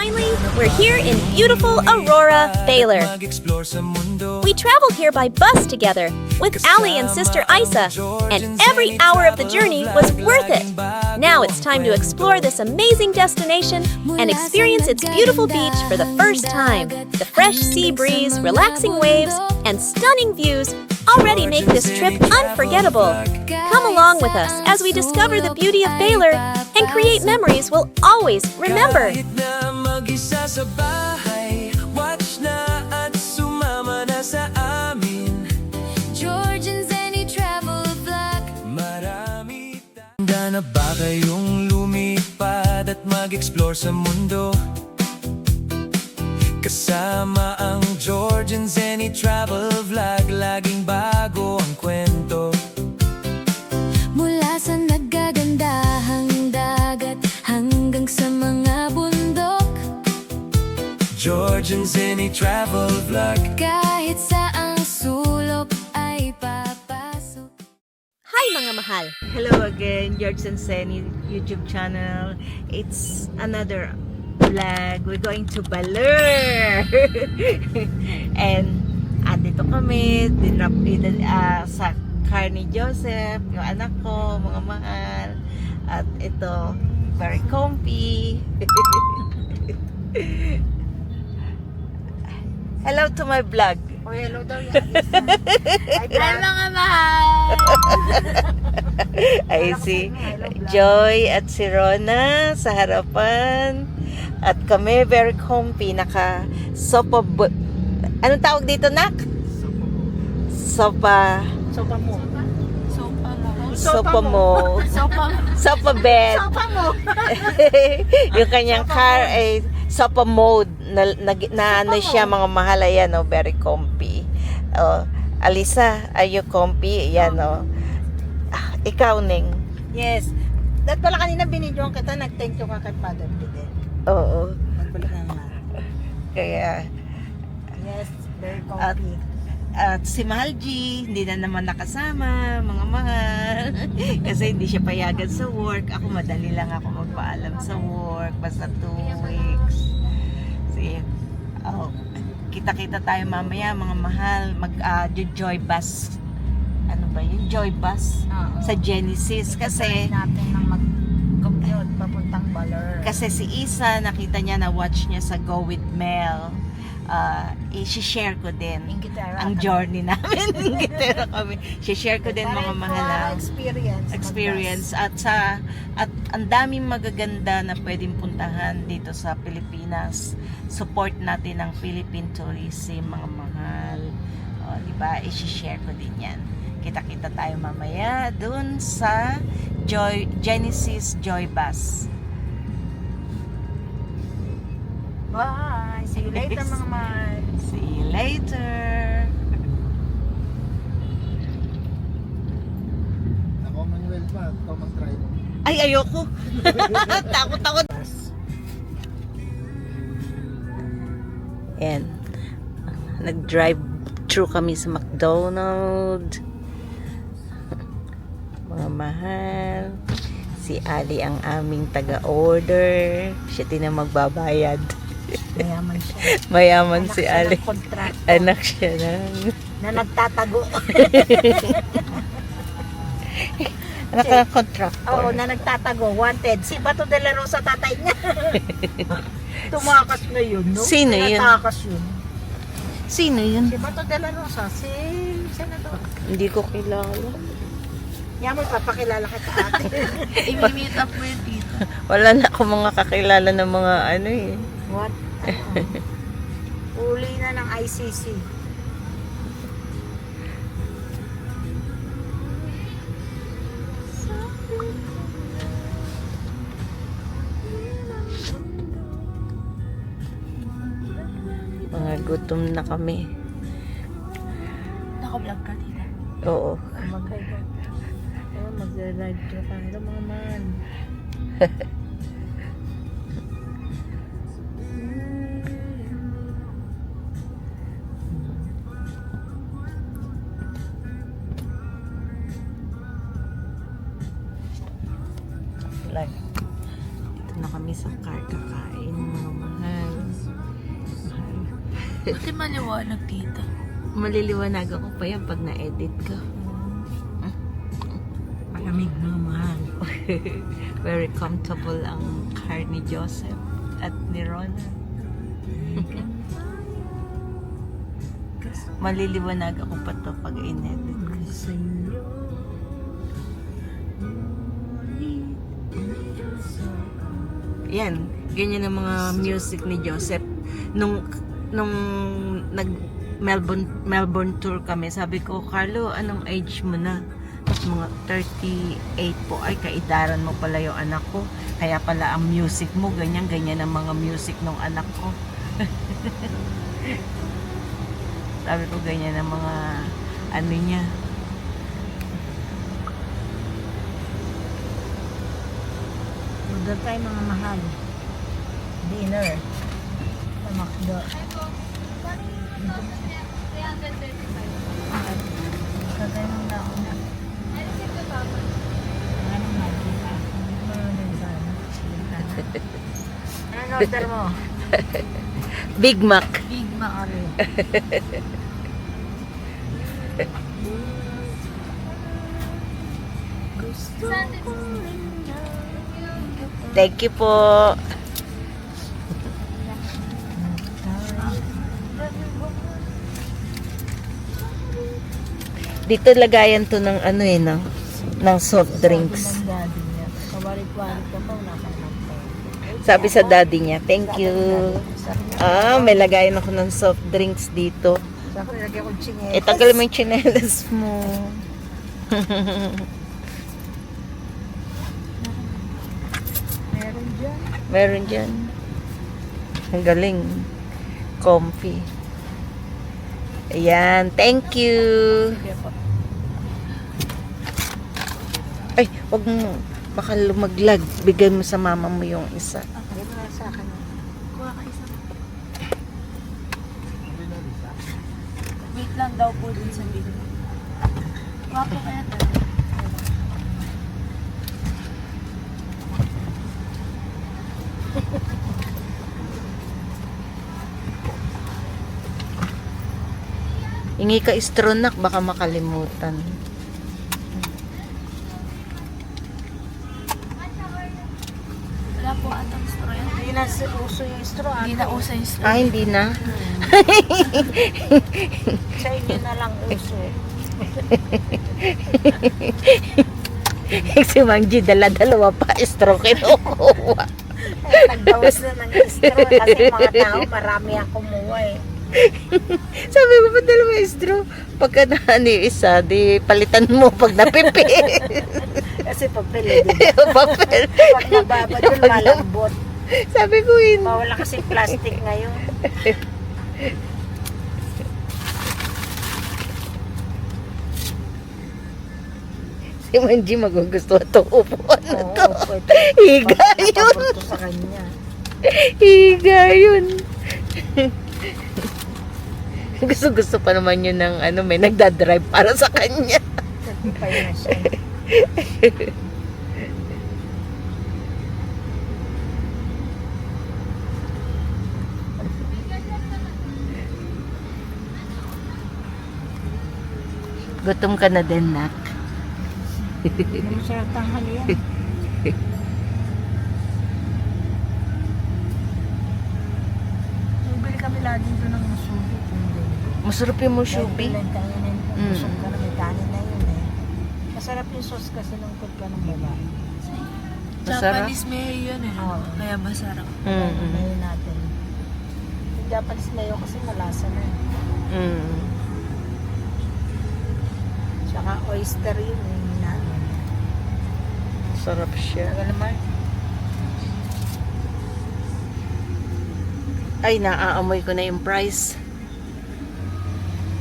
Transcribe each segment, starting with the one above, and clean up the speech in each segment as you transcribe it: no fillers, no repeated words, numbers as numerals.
Finally, we're here in beautiful Aurora, Baylor. We traveled here by bus together with Ali and sister Isa, and every hour of the journey was worth it. Now it's time to explore this amazing destination and experience its beautiful beach for the first time. The fresh sea breeze, relaxing waves, and stunning views already make this trip unforgettable. Come along with us as we discover the beauty of Baylor and create memories we'll always remember. Handa na ba kayong lumipad at mag-explore sa mundo? Kasama ang George and Zenny Travel Vlog, laging bago ang kwento. Mula sa nagagandahang dagat hanggang sa mga bundok, George and Zenny Travel Vlog. kahit saang sulok ay papasok. Hi mga mahal! Hello again, George and Senny YouTube channel. It's another vlog. We're going to Baler. And andito kami, dinrap sa car ni Joseph, yung anak ko, mga mahal. At ito, very comfy. Hello to my vlog. Oh, hello daw yan. Hi mga mahal! I see Joy at si Rona sa harapan. At kami very comfy, naka sopa anong tawag dito, nak? Sopa Sopa mo. sopa bed. Sopa mo. Yung kanyang car ay sopa mode na ano siya, mga mahal. Ayan, oh, very comfy. Oh, Alisa, are you comfy? Ayan, oh. Ikaw, Ning. Yes. Dahil pala kanina binidyoan kita, nag-thank you ka kay Father Fidel. Oo. Magbalik na naman. Kaya, Yes, very comfy. at si Mahal G, hindi na naman nakasama, mga mahal. Kasi hindi siya payagan sa work. Ako, madali lang ako magpaalam sa work. Basta 2 weeks. Kita-kita tayo mamaya, mga mahal. Joy bus. Ano ba yun? Joy bus. Sa Genesis. Kasi, natin nang mag-commute papuntang Baler. kasi si Isa, nakita niya, na-watch niya sa Go With Mel. I-share ko din Ingitera ang kami. journey namin. Ingitera kami. I-share ko din, mga mahal. Experience at ang daming magaganda na pwedeng puntahan dito sa Pilipinas. Support natin ang Philippine tourism, mga mahal. O, di ba? I-share ko din 'yan. Kita-kita tayo mamaya dun sa Genesis Joy Bus. Bye! See you later, mga mahal. See you later. Ako Manuel pa, ikaw mag-drive. Ay, ayoko. Takot. Yan. Nag-drive through kami sa McDonald's. Mga mahal. Si Ali ang aming taga-order. Siya din ang magbabayad. Mayaman siya. Mayaman Anak si siya Ali. ng contract Anak siya ng... na nagtatago. Anak ka ng contractor. Oo, na nagtatago. Wanted. Si Bato de la Rosa, tatay niya. Tumakas na yun, no? Sino yun? Tinatakas yun. Sino yun? Si Bato de la Rosa, si Senador. Hindi ko kilala. Yan mo, papakilala ka sa atin. I-meet up mo yun dito. Wala na ako mga kakilala ng mga ano eh. What? Uli na ng ICC. Mga gutom na kami. Naka-vlog ka dito. Oo. Mag-live ka pa. Hello, mga man. Like, dito na kami sa car kakain, mga mahal. Buti maliwanag dito. Maliliwanag ako pa yan pag na-edit ko. Malamig mga mahal. Very comfortable ang car ni Joseph at ni Rona. Maliliwanag ako pa to pag in-edit ko. Yan, ganyan ang mga music ni Joseph. Nung nag Melbourne tour kami, sabi ko, Carlo, anong age mo na? Mga 38 po. Ay, kaidaran mo pala yung anak ko. Kaya pala ang music mo, ganyan ang mga music ng anak ko. Sabi ko, ganyan ang mga ano niya. Order tayo mga mahal. Dinner. Sa McDo. Kagaya ng nauna. Ano nga, diba? Ano order mo? Big Mac. Big Mac rin. Thank you po. Dito lagayan to ng ano ng soft drinks. Ng daddy niya. Kawalit-walit ka pa, wala kang nagpay. Sabi sa daddy niya, thank you. May lagayan ako ng soft drinks dito. Sa ako nilagay ko chinelas. Tagal mo yung chinelas mo. Meron dyan. Meron dyan. Ang galing. Comfy. Ayan, thank you. Ay, wag mo. Baka lumaglag. Bigay mo sa mama mo yung isa. Yan na sa akin. Kuha ka isa. Wait lang daw po dun sa video. Kuha po kaya to. Hingi ka istronak, baka makalimutan. Wala po atang straw yan. Hindi na uso yung straw. Hindi na uso yung straw. Hindi na. Sa inyo na lang uso. Si Mangji, dala-dalawa pa straw kinukuha. Nagbawas na ng straw kasi mga tao marami ang kumuha eh. Sabi mo, ba't dalawa straw? Pagka na isa, di palitan mo pag napipi. Kasi papel eh, di ba? Papel. Pag nababa dun, malambot. Sabi ko yun. Bawala kasi plastic ngayon. Si Manji magugustuhan itong upuan na to. Oo, ito. Higa yun. Ito sa kanya. Higa yun. Gusto pa naman yun ng ano, may nagdadrive para sa kanya. Nagpipay na siya. Gutom ka na din, nak. Hindi mo siya tanghali yan. Bumili kami lagi doon ng musubi. Masarap yung mushubi. Busog ka na, may kanin na yun eh. Masarap yung sauce kasi ng kulpa ng babae. Masarap. Japanese mayo yun eh. Oo. Kaya masarap. Mayo natin. Yung Japanese mayo kasi malasa na eh. Tsaka oyster yun eh. Namin. Sarap siya. Tagal naman. Ay, naaamoy ko na yung price.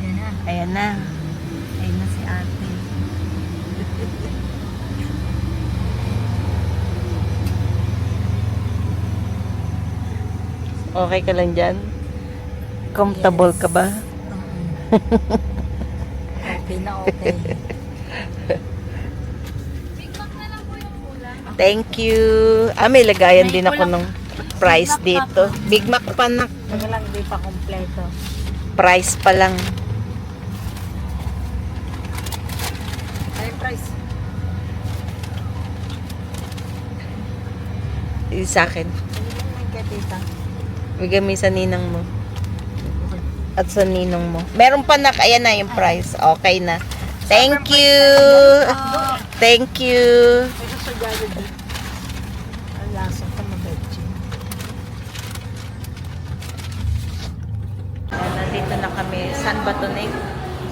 Yan na. Ayan na. Ayan na si ate. Okay ka lang dyan? Comfortable ka ba? Okay na okay. Big Mac na lang po yung kulang. Thank you. May lagayan din ako nung price dito. Big Mac pa na. Kaya lang, hindi pa kompleto. Price pa lang. Ay, price. Sa akin. Ay, kay tita. Bigyan mo sa ninang mo. At sa ninong mo. Meron pa na. Ayan na yung price. Okay na. Thank you. Thank you. Pero sa Jollibee. Ang lasa ka mabetchin. Nandito na kami. Saan ba ito na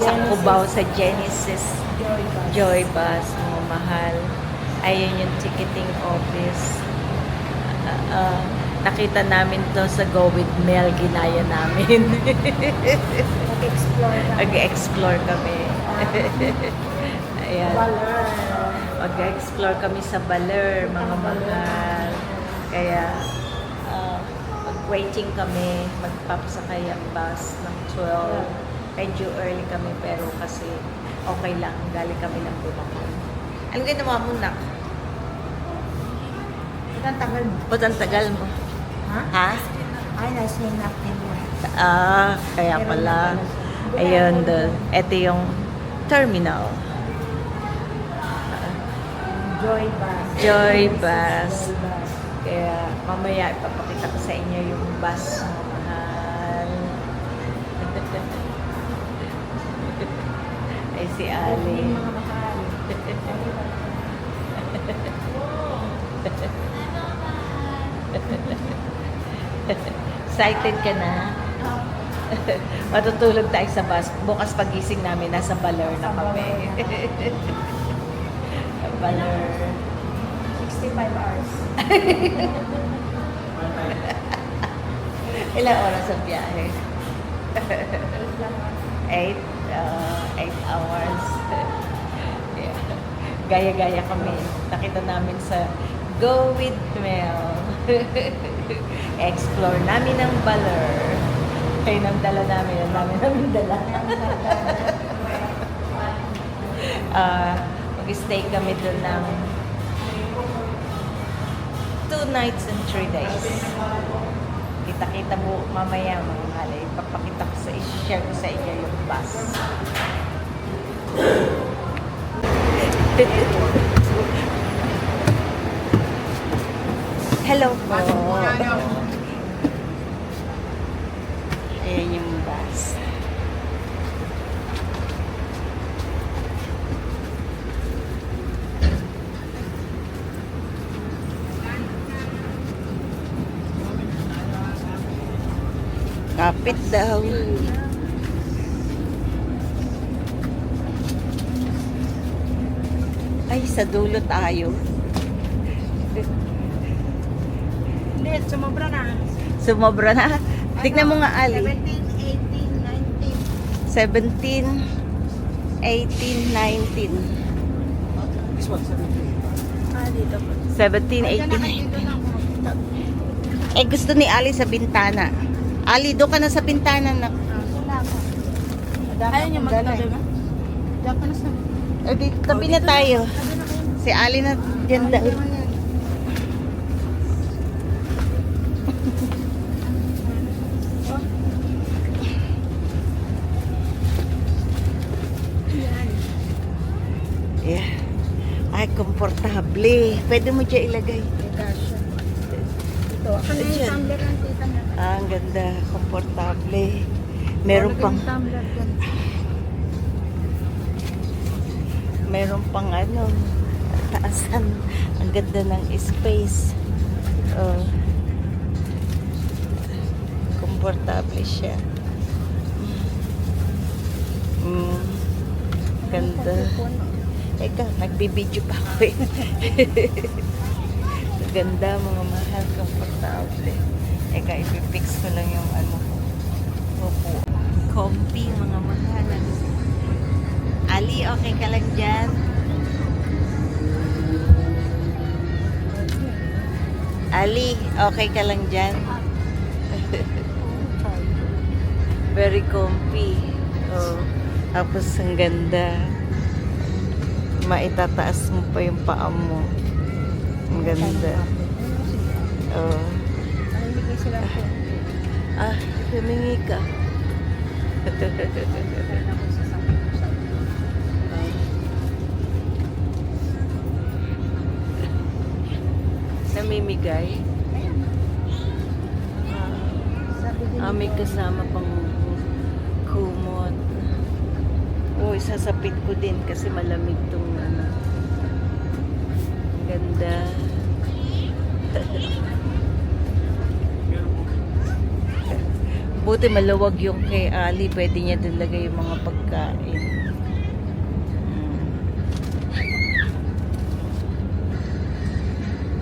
sa Cubao, sa Genesis. Joy Bus. Mga mahal. Ayun yung ticketing office. Nakita namin to sa Go With Mel. Ginaya namin. Mag-explore na. Mag-explore kami. Ayan. Baler. Mag-explore kami sa Baler, mga mahal. Kaya, waiting kami. Magpapasakay ang bus ng 12. Medyo early kami, pero kasi okay lang. Galing kami ng Bulacan. Ano ginawa mo, nak? Ang tagal mo. Ba't ang tagal mo? Ha? Ha? Ay, nice name natin mo. Kaya pala. Ayun, ito yung terminal. Joy Bus. Joy Bus. Kaya mamaya ipapakita ko sa inyo yung bus mo, mahal. Ay, si Ali. Mga mahal. Excited ka na? Matutulog tayo sa bus. Bukas pagising namin, nasa Baler na kami. Baler. 65 hours. Ilang oras ang biyahe? 8 hours. Yeah. Gaya-gaya kami. Nakita namin sa Go With Mel. Explore namin ang Baler. Kayo nang dala namin. Ang dami namin dala. Mag-stay kami doon ng 2 nights and 3 days. Kita-kita mo mamaya mga mahal. Ipapakita ko sa i-share ko sa inyo yung bus. Hello po. Ayan yung bus. Kapit daw. Ay, sa dulo tayo. Hindi, sumobra na. Sumobra na. Tignan mo nga, Ali. 17, 18, 19. 17, 18, 19. This one, 17. Ah, dito po. 17, 18, 19. Eh, gusto ni Ali sa bintana. Ali, doon ka na sa bintana na. Ayaw niyo magtabi ba? Diyan ka na sa... Eh, dito, tabi na tayo. Si Ali na dyan daw. Yeah. Ay, komportable. Pwede mo dyan ilagay. Ito, ako na yung Ayan. tumbler ng tita na. Ang ganda, komportable. Meron pang ano, taasan. Ang ganda ng space. Oh. Komportable siya. Ganda. Eka, nagbibideo pa ako eh. Ganda, mga mahal, komportable. Eka, ipipix ko lang yung ano ko. Opo. Comfy, mga mahal. Ali, okay ka lang dyan? Ali, okay ka lang dyan? Very comfy. Oh, tapos ang ganda. Maitataas mo pa yung paa mo. Ang ganda. Oh. sila po. Humingi ka. Ako sa sakit ko sa Namimigay. Ayan. Sabi din May kasama pang kumot. Uy, sasapit ko din kasi malamig tong ano. Ganda. Buti maluwag yung kay Ali. Pwede niya din lagay yung mga pagkain.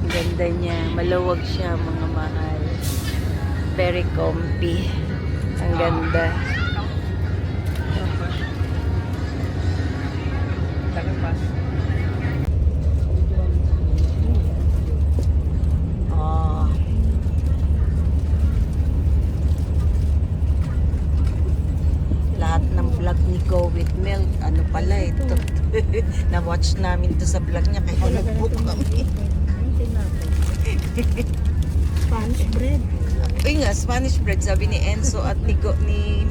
Ganda niya. Maluwag siya, mga mahal. Very comfy. Ang ganda. Oh. Lahat ng vlog ni Go With Milk, ano pala ito. Na-watch namin to sa vlog niya kaya nag-book kami. Spanish bread. Uy nga, Spanish bread, sabi ni Enzo at ni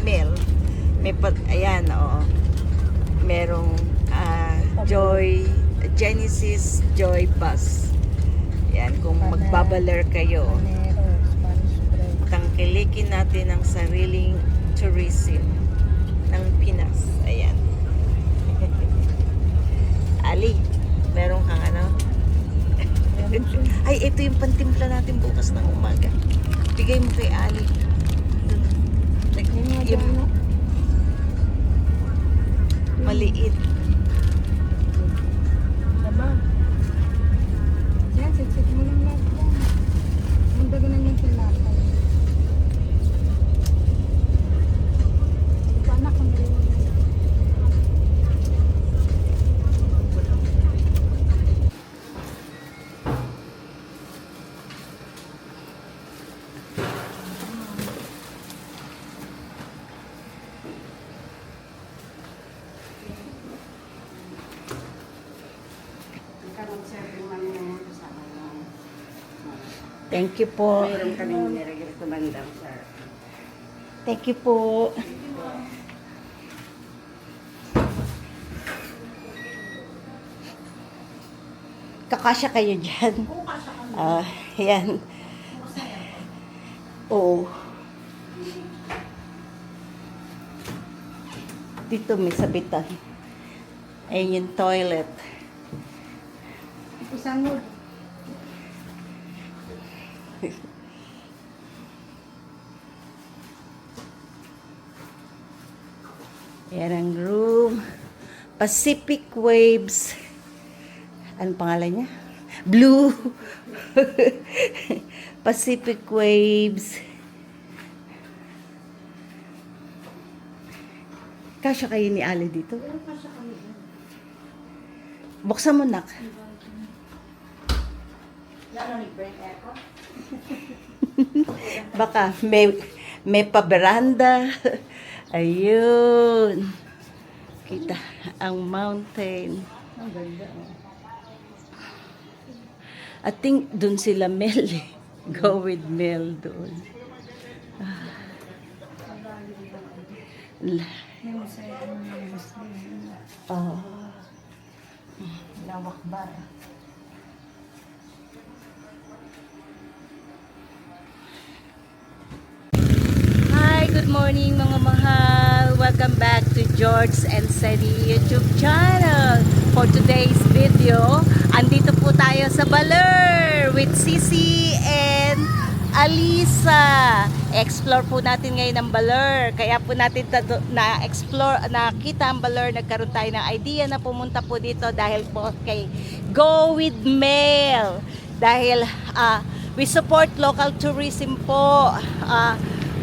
Mel. Ayan, oo. Merong Joy, Genesis Joy Bus. Yan, kung magbabaler kayo, Panero, Spanish bread. tangkilikin natin ang sariling tourism ng Pinas. Ayan. Ali, meron kang ano? Ay, ito yung pantimpla natin bukas ng umaga. Bigay mo kay Ali. Yung maliit. Diba? Yan, sit mo lang lahat yan. Ang daganan yung tinapay. Ito anak, ang dalawa na. Thank you po. Mayroon kaming nirekomendang sir. Thank you po. Kakasya kayo dyan. Yan. Oo. Dito may sabitan. Ayun yung toilet. Isang wood. Yan ang room. Pacific Waves. Anong pangalan niya? Blue. Pacific Waves. Kasya kayo ni Ali dito? Buksan mo, nak. Baka may pa-veranda. Ayun. Kita ang mountain. Ang ganda. I think dun sila Mel. Go with Mel doon. Yung sa Muslim. Oh. Lawak ba? Hi, good morning mga mahal. Welcome back to George and Sadie YouTube channel. For today's video, andito po tayo sa Baler with Sisi and Alisa. Explore po natin ngayon ang Baler. Kaya po natin nakita ang Baler. Nagkaroon tayo ng idea na pumunta po dito dahil po kay Go With Mel. Dahil we support local tourism po.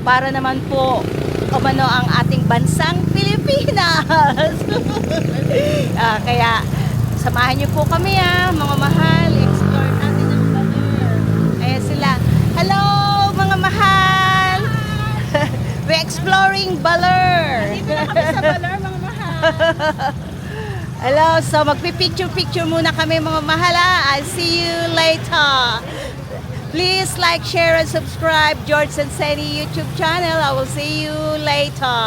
Para naman po umano ang ating bansang Pilipinas. Kaya samahan niyo po kami mga mahal. Explore natin ang Baler. Ayan sila. Hello mga mahal. We're exploring Baler. Dito na kami sa Baler mga mahal. Hello, so magpipicture-picture muna kami mga mahal. I'll see you later. Please like, share, and subscribe George and Seni YouTube channel. I will see you later.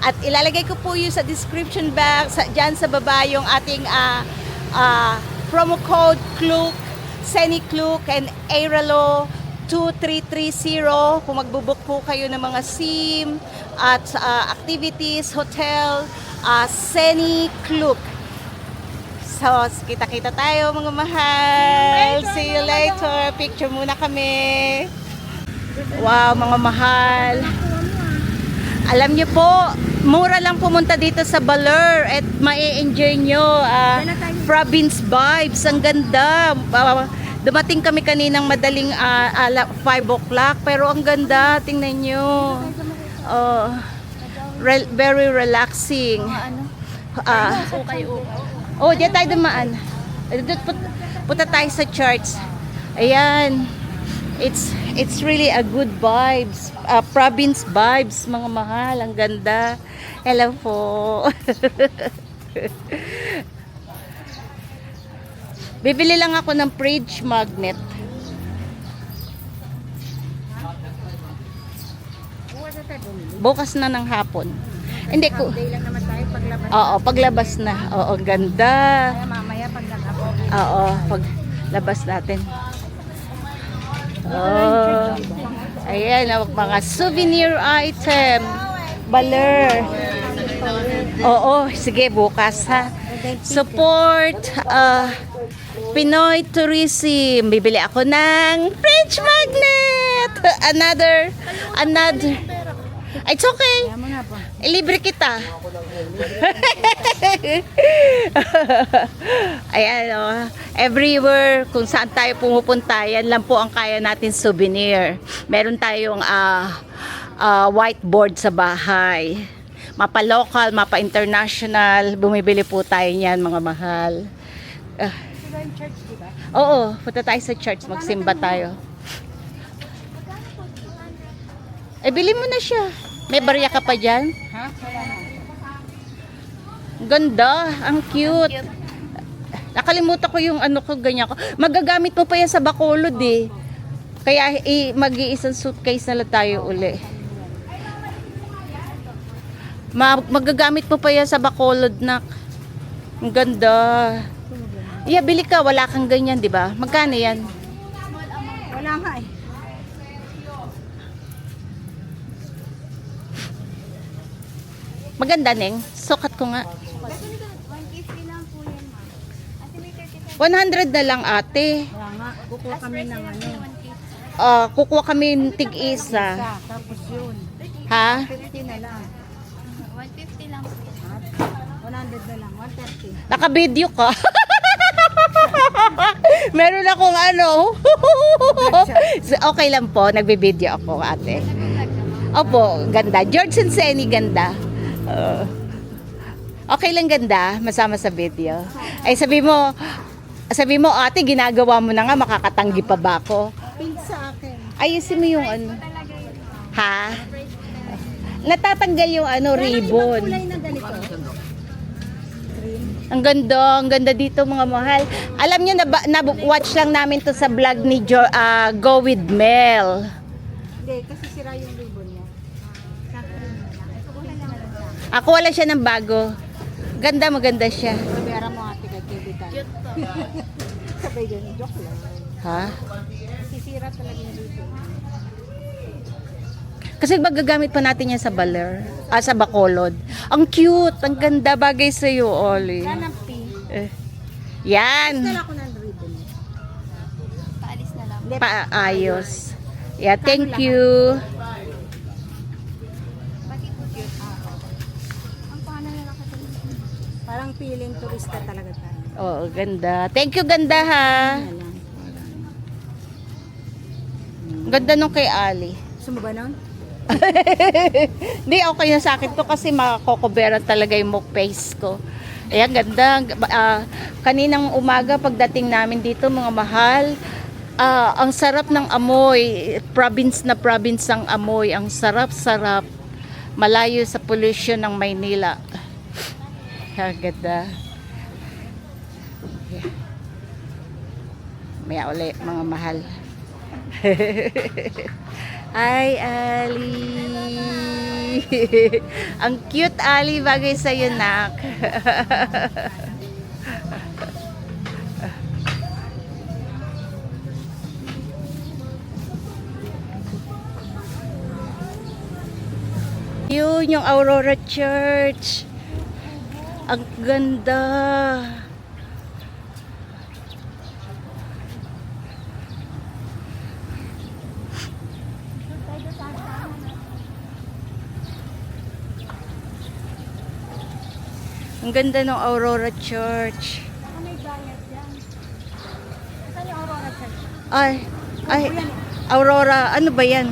At ilalagay ko po yun sa description box, dyan sa baba yung ating promo code CLUK, Seni CLUK, and Airalo 2330 kung magbubuk po kayo ng mga SIM at activities, hotel, Seni CLUK. So, kita-kita tayo mga mahal. See you later. Picture muna kami. Wow, mga mahal. Alam niyo po, mura lang pumunta dito sa Baler at mai-enjoy nyo. Province vibes, ang ganda. Dumating kami kaninang madaling 5 o'clock, pero ang ganda, tingnan nyo. Very relaxing. Oh, diyan tayo dumaan. Punta tayo sa church. Ayan. It's really a good vibes. Province vibes, mga mahal. Ang ganda. Hello po. Bibili lang ako ng fridge magnet. Bukas na ng hapon. Hindi ko. Oo, paglabas na. Oo, ganda. Mamaya pag Oo, paglabas natin. Oh. Ayan, mga souvenir item. Baler. Oo, sige, bukas ha. Support Pinoy Tourism. Bibili ako ng fridge magnet. Another. It's okay. Libre kita. Ayan, everywhere, kung saan tayo pumupunta, yan lang po ang kaya natin souvenir. Meron tayong whiteboard sa bahay. Mapa local, mapa international. Bumibili po tayo niyan, mga mahal. Oo, punta tayo sa church, magsimba tayo. Bili mo na siya. May barya ka pa dyan? Ganda, ang cute. Nakalimutan ko yung ano ko, ganyan ko. Magagamit mo pa yan sa Bacolod eh. Kaya mag-iisang suitcase na lang tayo uli. Magagamit mo pa yan sa Bacolod, nak. Ang ganda. Yeah, bili ka, wala kang ganyan, di ba? Magkano yan? Wala nga eh. Maganda, Neng. Sukat ko nga. 150 lang po yan, ma'am. Ate, may 35. 100 na lang, ate. Wala nga. Kukuha kami ng ano. Kukuha kami ng tig-isa. Tapos yun. Ha? 50 na lang. 150 lang po yan. 100 na lang. 130. Naka-video ka. Meron akong ano. Okay lang po. Nagbe-video ako, ate. Opo, ganda. George and Seni, ganda. Okay lang, ganda. Masama sa video. Ay, sabi mo, ate, ginagawa mo na nga. Makakatanggi pa ba ako? Pink sa akin. Ayusin mo yung ano. Ha? Natatanggal yung ano, ribbon. Kulay na ganito. Ang ganda dito, mga mahal. Alam niyo, na-watch lang namin to sa vlog ni Go With Mel. Hindi, kasi sira yung ribbon niya. Ako wala siya ng bago. Ganda, maganda siya. Pabera mo ate kay Kevitan. Sabay yun, joke lang. Ha? Sisira talaga yung ribbon. Kasi magagamit pa natin yan sa Baler. Sa Bacolod. Ang cute, ang ganda, bagay sa iyo, Oli. Yan ang pink. Yan. Dala ko ng ribbon niya. Paalis na lang. Paayos. Yeah, thank you. Pati po yun. Ang pangalan na lang kasi. Parang feeling turista talaga tayo. Oh, ganda. Thank you, ganda ha. Ganda nung kay Ali. Gusto mo ba nun? Hindi, okay na sa akin to kasi makakokoberan talaga yung face ko. Ayan, ganda. Kaninang umaga pagdating namin dito, mga mahal, ang sarap ng amoy. Province na province ang amoy. Ang sarap-sarap. Malayo sa pollution ng Maynila. Ayan, ganda. Maya uli, mga mahal. Hi, Ali. Ang cute, Ali. Bagay sa'yo, nak. Yun, yung Aurora Church. Ang ganda. Ang ganda ng Aurora Church. Ay, Aurora, ano ba yan?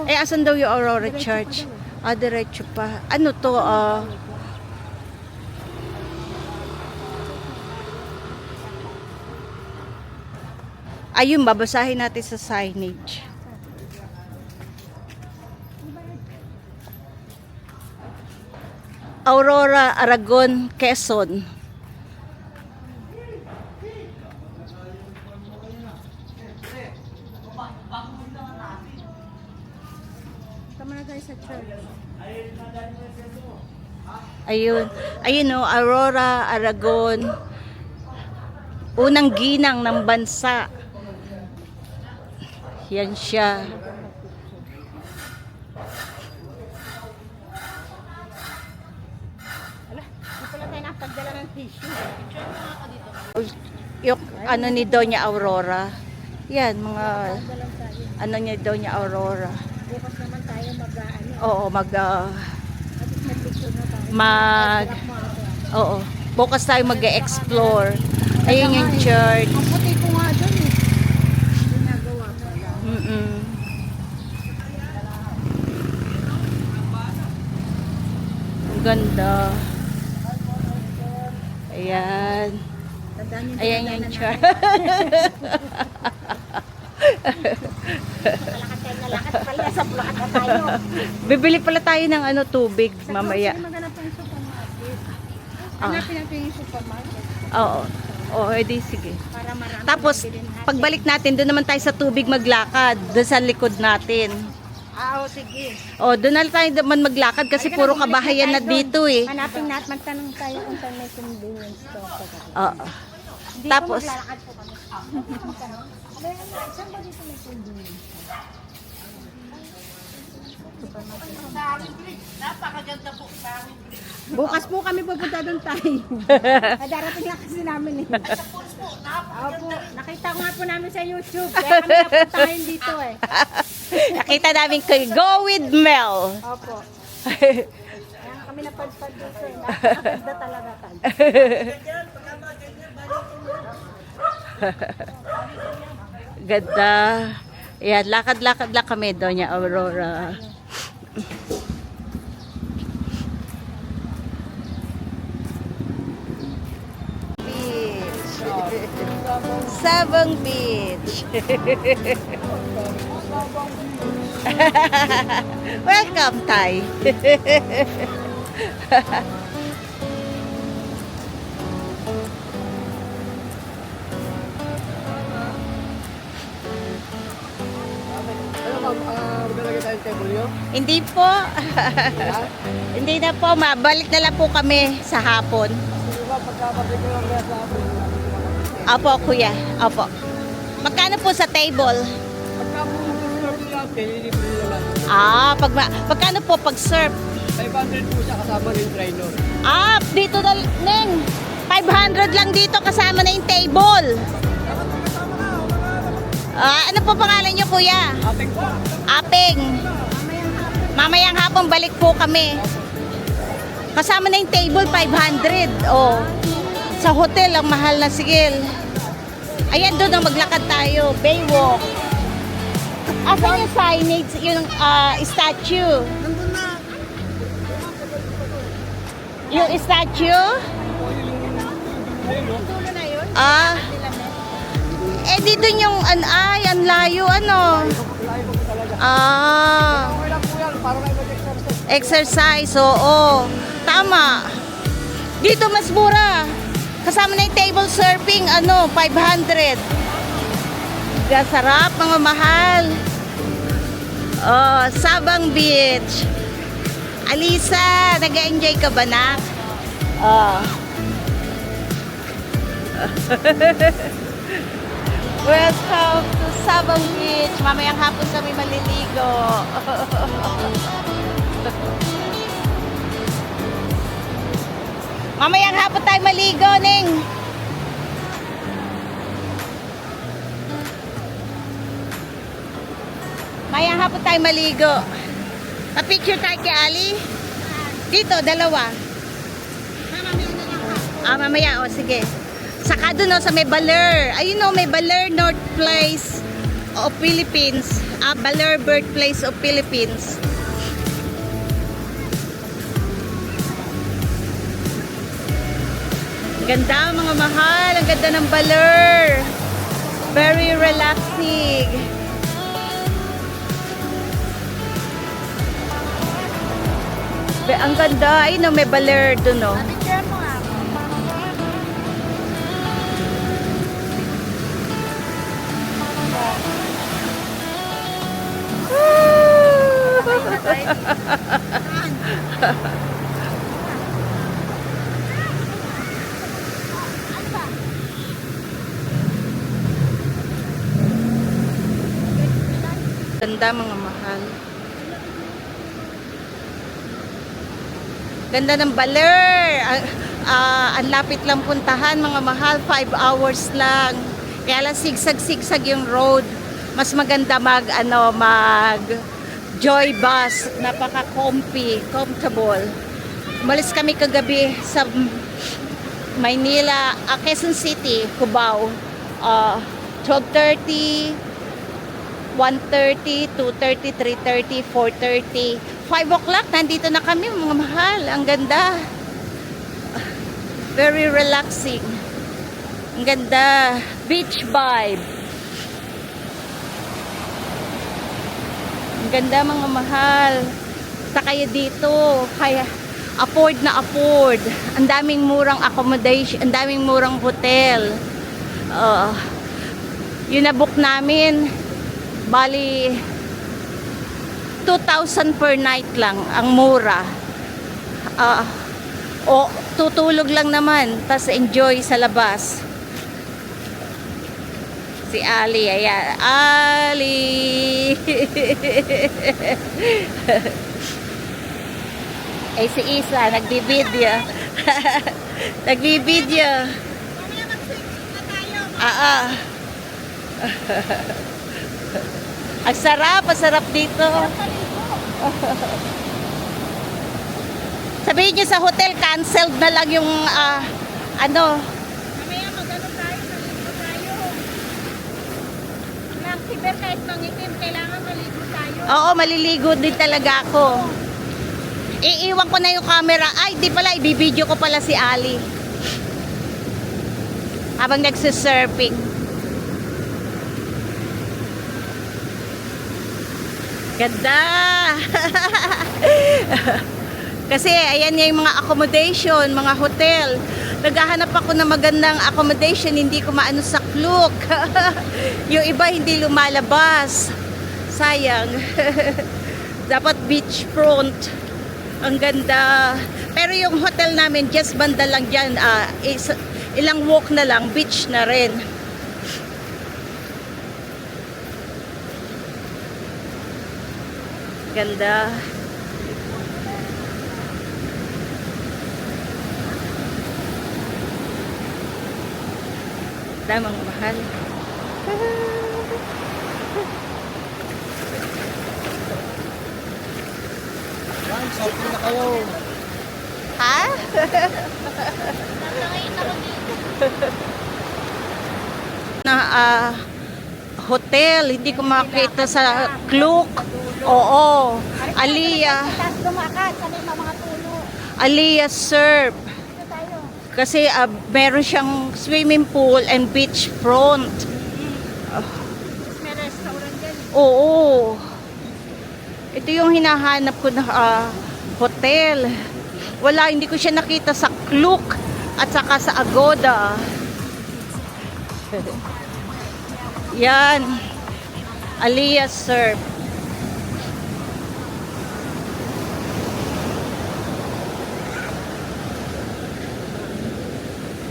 Eh, asan daw yung Aurora Church? Ah, diretso pa. Ano to? Ayun, babasahin natin sa signage. Aurora, Aragon, Quezon. Tama na tayo sa church. Ayun. Ayun o, Aurora, Aragon. Unang ginang ng bansa. Yan siya. Yung ano ni Doña Aurora. Yan, mga ano ni Doña Aurora. Bukas naman tayo Oo, Oo. Bukas tayo mag-explore. Ayun yung church. Ang puti ko nga doon eh. Ginagawa ko. Ang ganda. Ayan. Ayan yung church. Bibili pala tayo ng tubig mamaya. Maghanap ng supermarket. Hanapin natin yung supermarket. Oo. Oo, edi sige. Para marami. Tapos, pagbalik natin, doon naman tayo sa tubig maglakad. Doon sa likod natin. Oo, sige. O, doon na tayo naman maglakad kasi puro kabahayan na dito eh. Hanapin natin, magtanong tayo kung saan may convenience store. Oo. Tapos, Lalakad po kami. Saan ba dito may convenience store? Bukas po kami pupunta doon tayo. Darating lang kasi namin eh. Opo, nakita ko nga po namin sa YouTube. Kaya kami napuntahin dito eh. nakita namin kay Go with Mel. Opo. Kaya kami napadpad dito eh. Nakakaganda talaga tayo. Ganda. Yan, lakad-lakad lang kami, Doña Aurora. Beach. Sabang Beach. Welcome, Tay. Maglalagay tayong table nyo? Hindi po. Hindi na po. Mabalik na lang po kami sa hapon. Di ba, pagkabalik ko lang kaya sa akin. Opo, kuya. Opo. Magkano po sa table? Pagka po mag-serve nila, pinilibre nila lang. Magkano po pag serve? 500 po siya kasama ng trainer. Dito na, Neng. 500 lang dito kasama na yung table. Ano po pangalan niyo, kuya? Ating po. Apeng. Mamayang hapon balik po kami. Kasama na yung table, 500. Oh. Sa hotel, ang mahal na sigil. Ayan, doon ang maglakad tayo. Baywalk. Asan yung signage, yung statue? Yung statue? Dito yung, ang layo, ano? Okay lang po yan, para kayo mag-exercise. Exercise, oo. Tama. Dito mas mura. Kasama na yung table surfing, 500. Sarap mga mahal. Oh, Sabang Beach. Alisa, nag-enjoy ka ba, nak? Oh. Welcome to Sabang Beach. Mamayang hapon kami maliligo. Mamayang hapon tayo maligo, Ning. Mamayang hapon tayo maligo. Pa-picture tayo kay Ali. Dito, dalawa. Mamaya, o sige. Saka doon sa may Baler. Ayun o, may Baler North Place of Philippines. Baler Birthplace of Philippines. Ganda mga mahal. Ang ganda ng Baler. Very relaxing. Ang ganda. Ayun o, may Baler doon o. Ganda mga mahal. Ganda ng Baler. Ang lapit lang puntahan mga mahal. 5 hours lang. Kaya lang sigsag-sigsag yung road. Mas maganda mag joy bus. Comfortable. Umalis kami kagabi sa Maynila, Quezon City, Cubao. 12:30, 1:30, 2:30, 3:30, 4:30. 5 o'clock, nandito na kami mga mahal. Ang ganda. Very relaxing. Ang ganda. Beach vibe. Ang ganda mga mahal. Sa kayo dito, kaya afford na afford. Ang daming murang accommodation, ang daming murang hotel. Yun na book namin. Bali 2,000 per night lang ang mura. O tutulog lang naman, tas enjoy sa labas. Si Ali, ayan. Ali! Eh si Isa, nagbibideo. Nagbibideo. Ang sarap dito. Sabihin niyo sa hotel, canceled na lang yung Mamaya mag-ano tayo, maligo tayo. Nag-siber kahit mangitim, kailangan maligo tayo. Oo, maliligo din talaga ako. Iiwan ko na yung camera. Ay, di pala, ibibideo ko pala si Ali. Habang nagsisurfing. Ganda! Kasi ayan yung mga accommodation, mga hotel. Naghahanap ako ng magandang accommodation, hindi ko maano sa Klook. Yung iba hindi lumalabas. Sayang. Dapat beachfront. Ang ganda. Pero yung hotel namin, just banda lang dyan. Ilang walk na lang, beach na rin. Ganda. Damang mahal. Shopping na kayo. Ha? Hotel, hindi ko makita sa Klook. Oo. Aliyah. Tapos lumakad sa mga tulo. Aliyah Surf. Dito tayo. Kasi meron siyang swimming pool and beach front. Tapos may restaurant din. Oo. Ito yung hinahanap ko na hotel. Wala, hindi ko siya nakita sa Klook at saka sa Agoda. Yan. Aliyah Surf.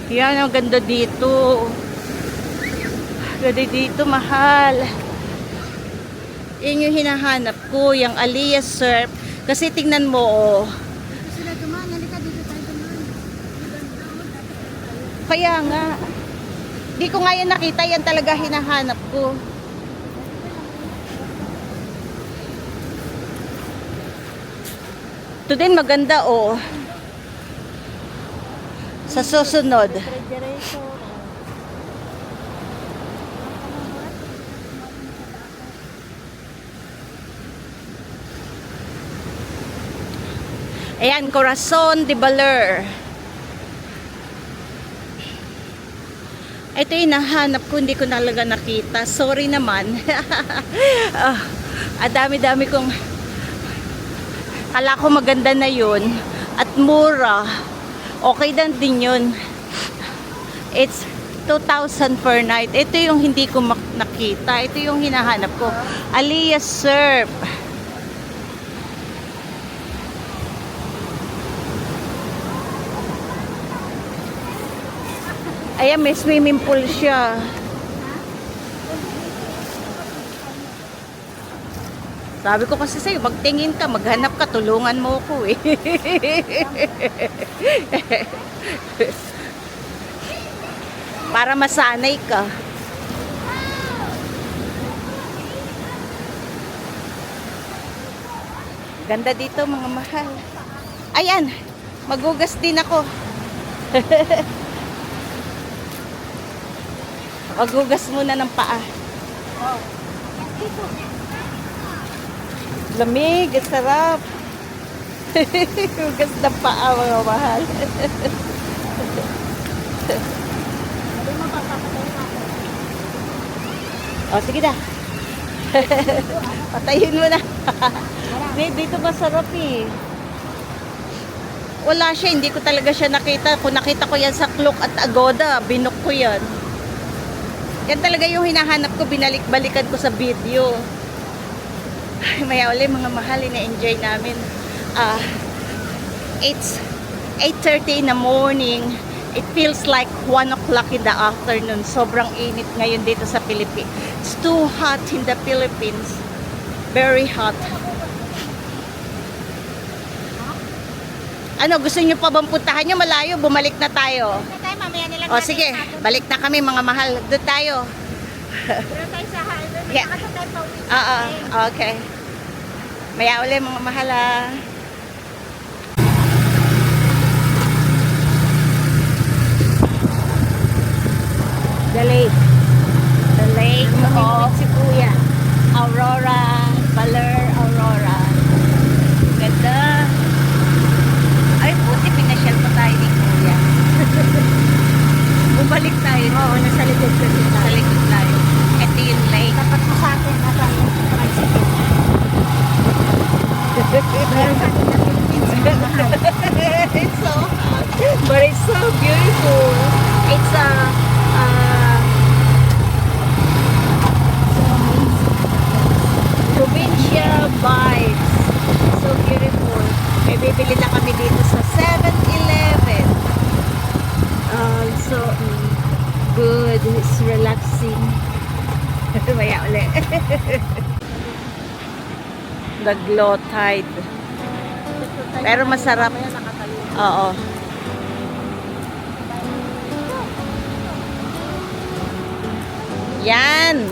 Yan, ang ganda dito. Ganda dito, mahal. Yan yung hinahanap ko, yung Aliyah Surf. Kasi tingnan mo, oh. Sila dumaan, halika dito tayo dumaan. Kaya nga. Di ko nga yan nakita, yan talaga hinahanap ko. Ito din maganda, oh. Sa susunod. Ayan, Corazon de Baler. Ito yung nahanap ko, hindi ko talaga nakita. Sorry naman. Dami-dami kong... Kala ko maganda na yun. At mura. Okay din yun. It's 2,000 per night. Ito yung hindi ko nakita. Ito yung hinahanap ko. Aliyah Surf. Ayan, may swimming pool siya. Sabi ko kasi sa'yo, magtingin ka, maghanap ka, tulungan mo ko eh. Para masanay ka. Ganda dito mga mahal. Ayan, magugas din ako. Magugas muna ng paa. Lamig, sarap. Hugas ng paa mga mahal. O, sige na. Patayin mo na. Dito masarap eh. Wala siya, hindi ko talaga siya nakita. Kung nakita ko yan sa Klook at Agoda, binok ko yan. Yan talaga yung hinahanap ko, binalik-balikan ko sa video. Maya ulit mga mahal, na-enjoy namin. It's 8:30 in the morning. It feels like 1 o'clock in the afternoon. Sobrang init ngayon dito sa Philippines. It's too hot in the Philippines. Very hot. Ano, gusto niyo pa bang puntahan nyo? Malayo, bumalik na tayo. Tayo, mamaya nilang O sige, balik na kami mga mahal. Doon tayo. Pero tayo sa highway, may Yeah. nakasa tayo pa uwi. Okay. Maya ulit mga mahal ah. The lake. The lake of si Kuya. Aurora, Baler, Aurora. Ganda. Ay, buti pinasyal pa tayo ni Kuya. Bumalik tayo. Oo, nasa likod ko dito. Sa likod tayo. Ito yung lake. Dapat mo sa akin, nasa tricycle. Meron sa atin na Philippines, mga mahal. It's so hot, but it's so beautiful. It's provincia vibes. So beautiful. May bibili na kami dito sa 7-Eleven. So good. It's relaxing. Maya ulit. The glow tide. Pero masarap. Oo. Yan.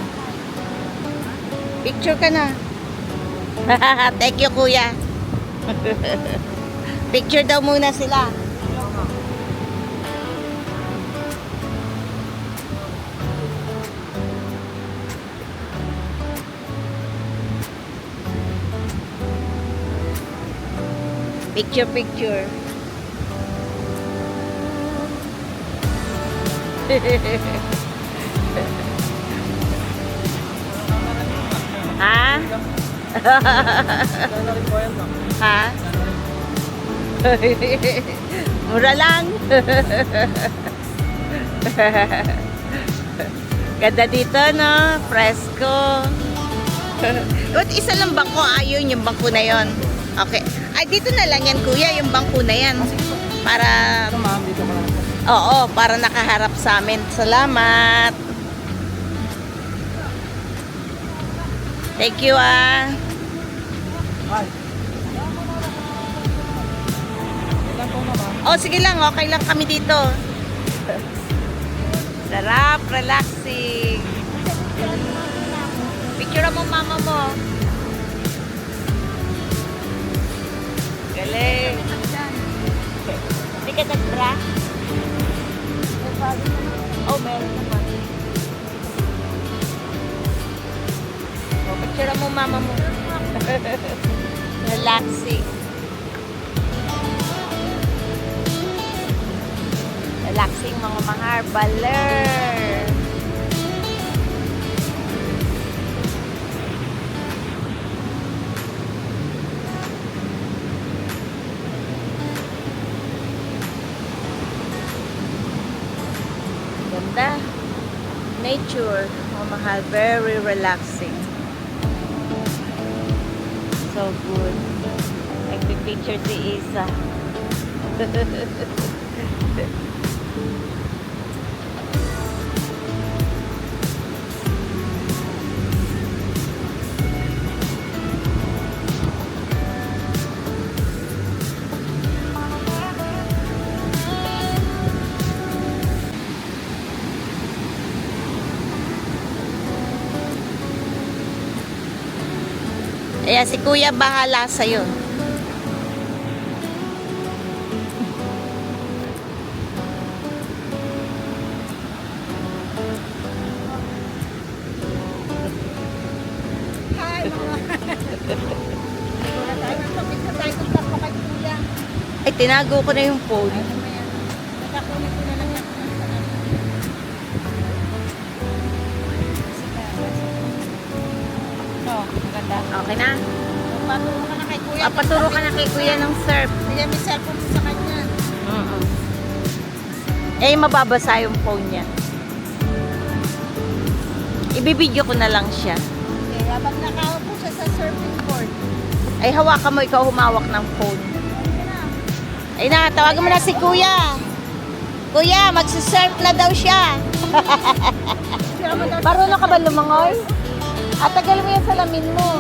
Picture ka na. Thank you, kuya. Picture daw muna sila. Picture. Ha? Ha? Mura lang. Ganda dito, no? Fresco. Ba't isa lang bangko? Ayun, yung bangko na yon. Okay. Ay, dito na lang yan, kuya, yung bangko na yan. Para, Ito ma'am, dito ka lang. oo, para nakaharap sa amin. Salamat. Thank you, ah. Ay. Ilan po na ma'am? Oh, sige lang, okay lang kami dito. Sarap, relaxing. Picture mo mama mo. Galing. Hindi ka nag-bra? Oh, meron naman. Oh, picture mo mama mo. Relaxing. Relaxing mga harbaler. Ganda. Nature, mga mahal, very relaxing. So good. Nagpipicture si Isa. Kaya si Kuya bahala sa'yo. Hi, mga. Wala tayo. Picture tayo kung tapo kay Kuya. Ay, tinago ko na yung phone. Nakakunin ko na lang yan. Oh, maganda. Okay na? Paturo ka na kay Kuya. Papaturo ka na kay Kuya ng surf. Bigyan mo yung cellphone mo sa kanya. Eh, mababasa yung phone niya. Ibibidyo ko na lang siya. Okay, habang nakaupo siya sa surfing board. Ay, hawakan mo, ikaw humawak ng phone. Ay na, tawagan mo na si Kuya. Kuya, magsisurf na daw siya. Marunong ka ba lumangoy? At tagal mo yung salamin mo.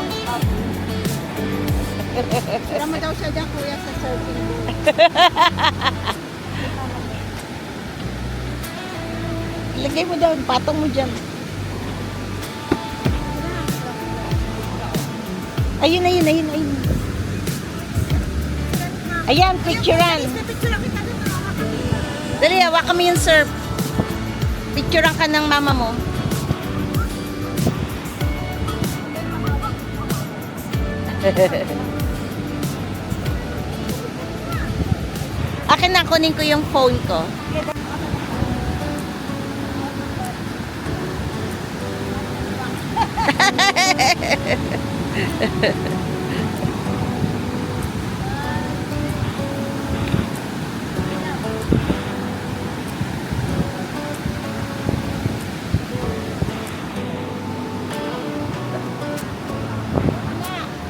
Tira mo daw siya dyan, Kuya, sa surfing board. Ilagay mo daw, patong mo dyan. Ayun, ayun, ayun, ayun. Ayan, picturean. Dali, hawakan mo yung surf. Picturean ka ng mama mo. Akin na, kunin ko yung phone ko.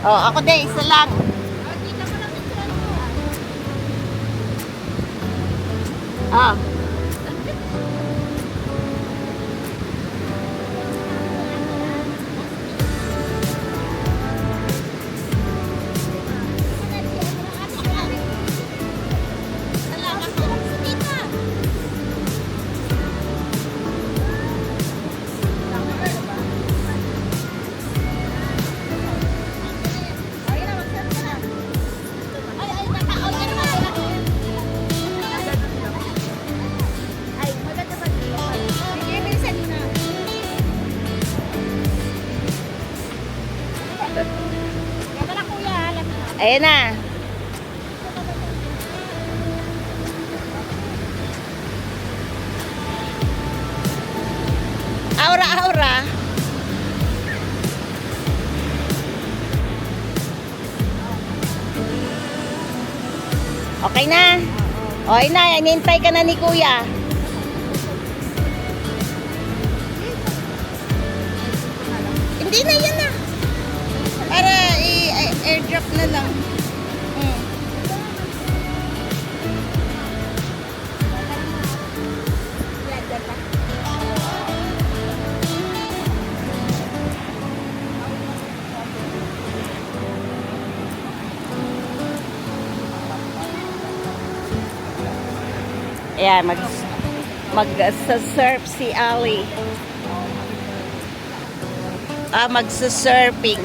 Oh, ako din, isa lang. Ah. Ayan na. Aura, aura. Okay na. Okay na, inintay ka na ni Kuya. Hindi na, yan na. Para i-airdrop na lang. Mm. Ayan, mag-surf si Ali. Magsa-surfing.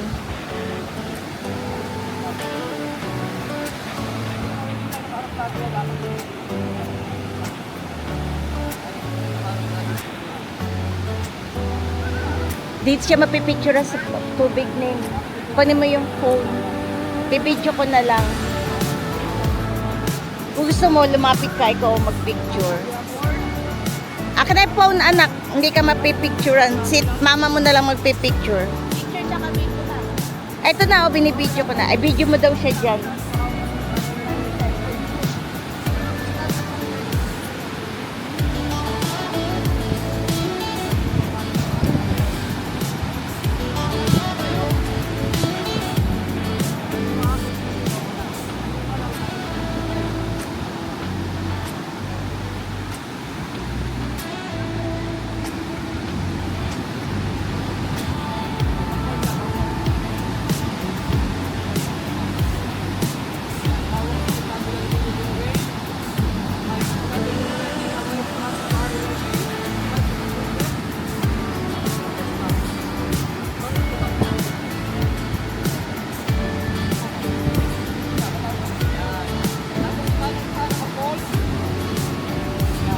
Dito siya mapipicture sa tubig na yun. Kunin mo yung phone. Pipicture ko na lang. Kung gusto mo, lumapit ka, ikaw mag-picture. Akin na yung phone, anak. Hindi ka mapipicturean. Sit, mama mo na lang magpipicture. Picture tsaka video na. Ito na, binibidyo ko na. Ay, video mo daw siya dyan.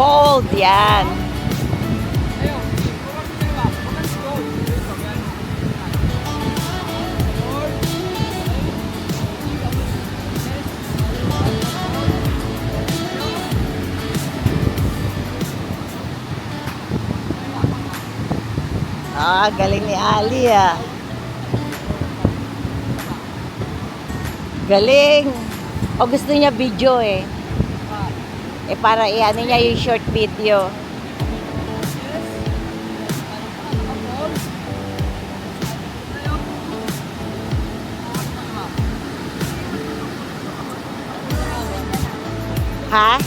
Bold, yan. Galing ni Ali ah. Galing. O gusto niya video eh. Para i-ano niya yung short video. Ha?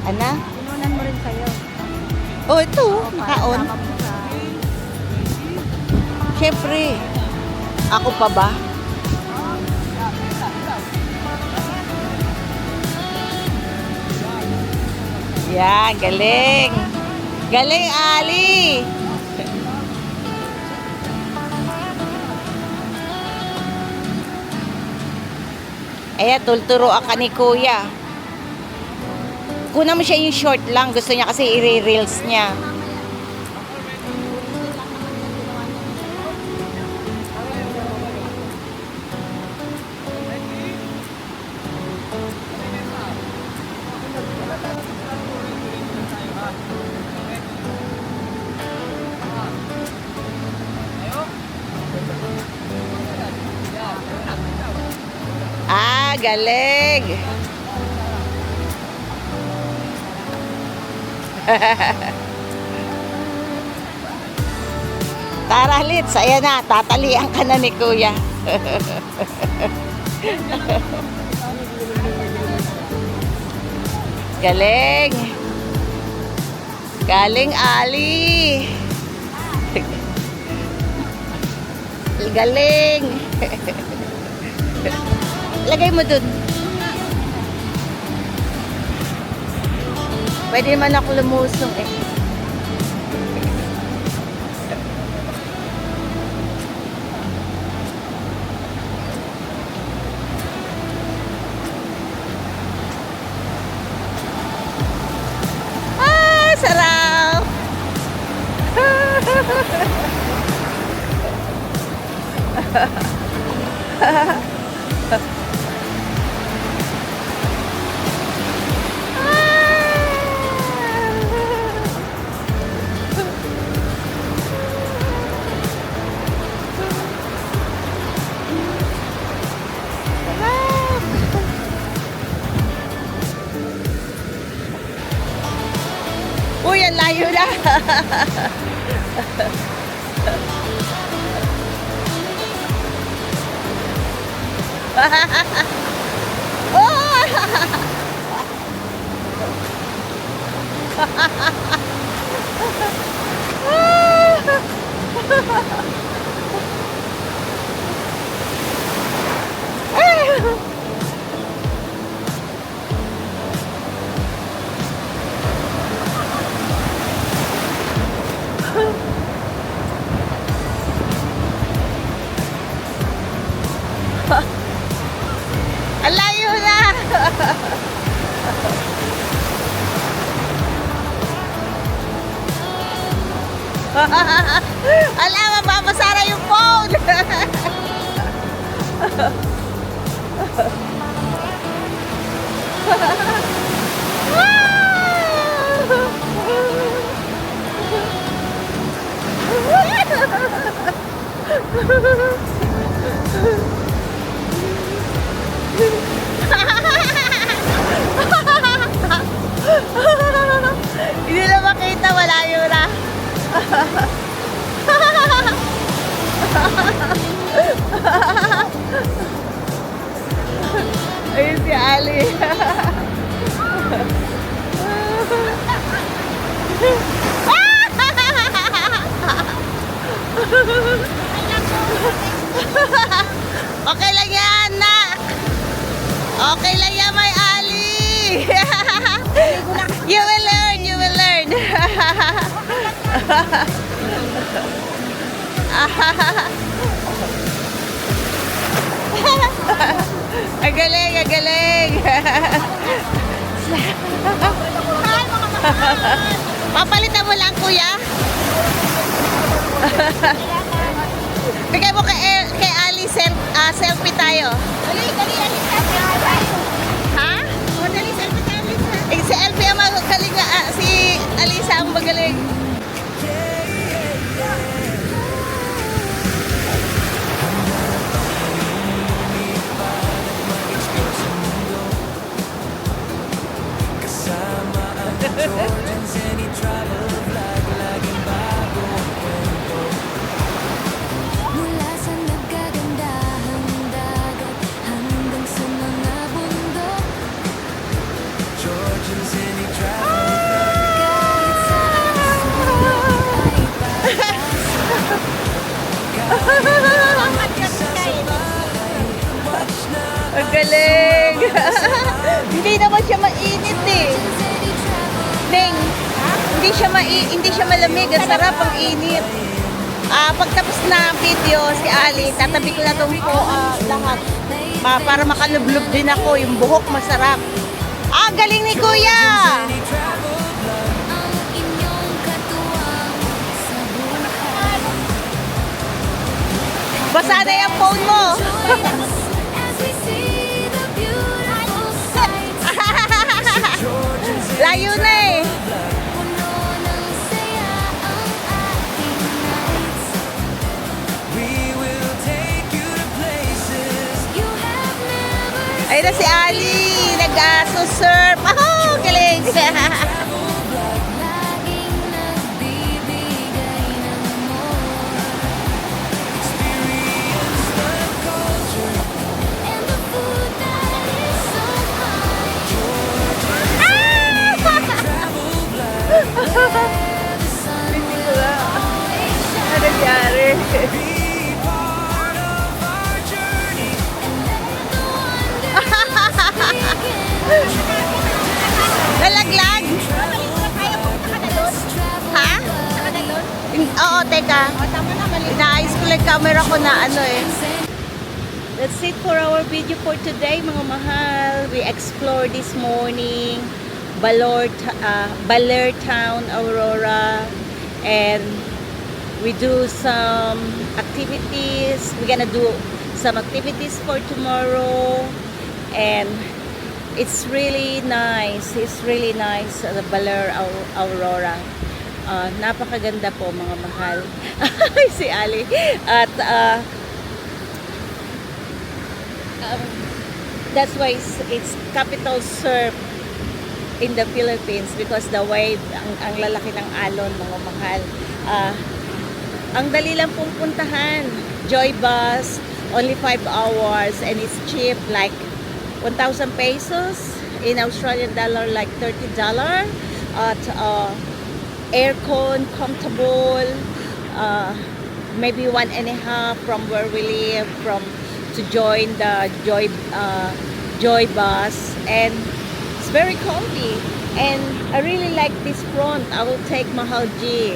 Ano? Pinunan mo rin sa'yo. Oh, ito. Naka-on. Tama mo sa... Siyempre. Ako pa ba? Yan, galing. Galing, Ali. Ayan, tulturoan ka ni Kuya. Kuna mo siya yung short lang. Gusto niya kasi i-reels niya. Galing. Tara, Litz. Ayan na. Tatalian ka na ni Kuya. Galing. Galing, Ali. Galing. Lagay mo dun. Pwede naman ako lumusong eh. Sarap! Uy, ang layo na. Ang layo na! Ala, mababasara yung phone! Hindi na makita, malayo na. Ayun si Ali. Okay lang yan, nak. Okay lang yan, may Ali. You will learn, you will learn. Ang galing, ang galing. Papalitan mo lang, kuya. Bigay mo kay Ali, selfie tayo. Dali, selfie. Ha? Dali, selfie tayo. Si Elfie ang magaling, si Alisa ang magaling. Kasama ang Georgians any travel vlog, laging bago ang kwento. Mula sa nagagandahang dagat hanggang sa mga bundok. Georgians any travel Kahit saan ay watch na. Ang galing. Hindi naman siya mainit eh. Ding, hindi siya malamig. Ang sarap, ang init. Pagtapos na video, si Ali, tatabi ko na itong lahat. Para makalublob din ako. Yung buhok masarap. Galing ni Kuya! ang inyong katuwang sa buhay. Basa na yung phone mo. As we see the beautiful sights, Layo na eh. puno ng saya ang ating nights. We will take you to places. You have never Ayun na si Ali. Nag-surf. Galing. laging nagbibigay ng amor. Experience the culture. And the food that is so fine. Where the sun will always shine. Ano nangyari? Be part of our journey. Nalaglag? Ha? Oo, teka. Inaayos ko lang camera ko na ano eh. That's it for our video for today, mga mahal. We explored this morning Baler Town, Aurora, and we do some activities. We're gonna do some activities for tomorrow, and it's really nice. It's really nice, the Baler Aurora. Napakaganda po, mga mahal. Si Ali. At that's why it's capital surf in the Philippines, because the wave, ang lalaki ng alon, mga mahal. Ang dali lang pong puntahan. Joy Bus, only 5 hours, and it's cheap, like 1,000 pesos. In Australian dollar, like $30. At aircon, comfortable, maybe 1.5 from where we live, to join the Joy bus, and it's very comfy. And I really like this front. I will take Mahal G.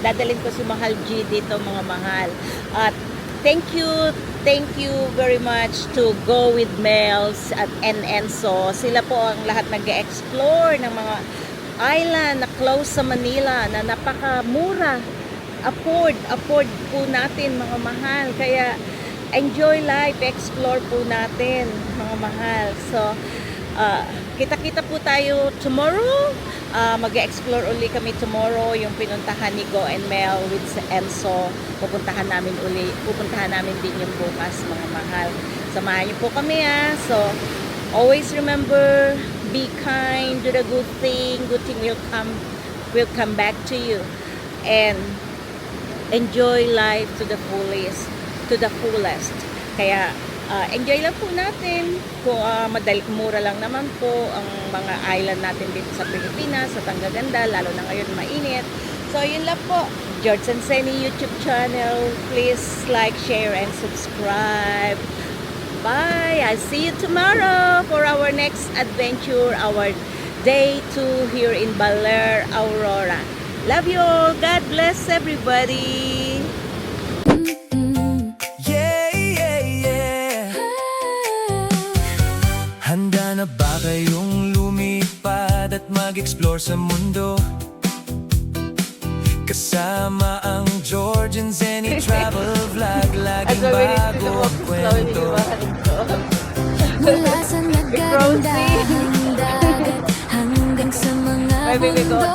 Dadalhin ko si Mahal G dito, mga mahal. At thank you very much to Go with Mels and Enzo. Sila po ang lahat nag-explore ng mga island na close sa Manila na napakamura. Afford po natin, mga mahal. Kaya enjoy life, explore po natin, mga mahal. So, kita-kita po tayo tomorrow. Mag-explore uli kami tomorrow, yung pinuntahan ni Go and Mel with Enzo. Pupuntahan namin din yung bukas, mga mahal. Samahan niyo po kami, So, always remember, be kind, do the good thing will come back to you. And enjoy life to the fullest. Kaya enjoy lang po natin. Kung mura lang naman po ang mga island natin dito sa Pilipinas, sa Tanggaganda, lalo na ngayon mainit. So yun lang po. George and Seni YouTube channel. Please like, share, and subscribe. Bye! I'll see you tomorrow for our next adventure, our day 2 here in Baler, Aurora. Love you all. God bless everybody. Yeah, yeah, yeah. Handa na ba kayong lumipad at mag-explore sa mundo? Kasama ang George and Zenny Travel Vlog. Laging bago ang kwento. Mula sa nagagandahang dagat hanggang sa mga bundok.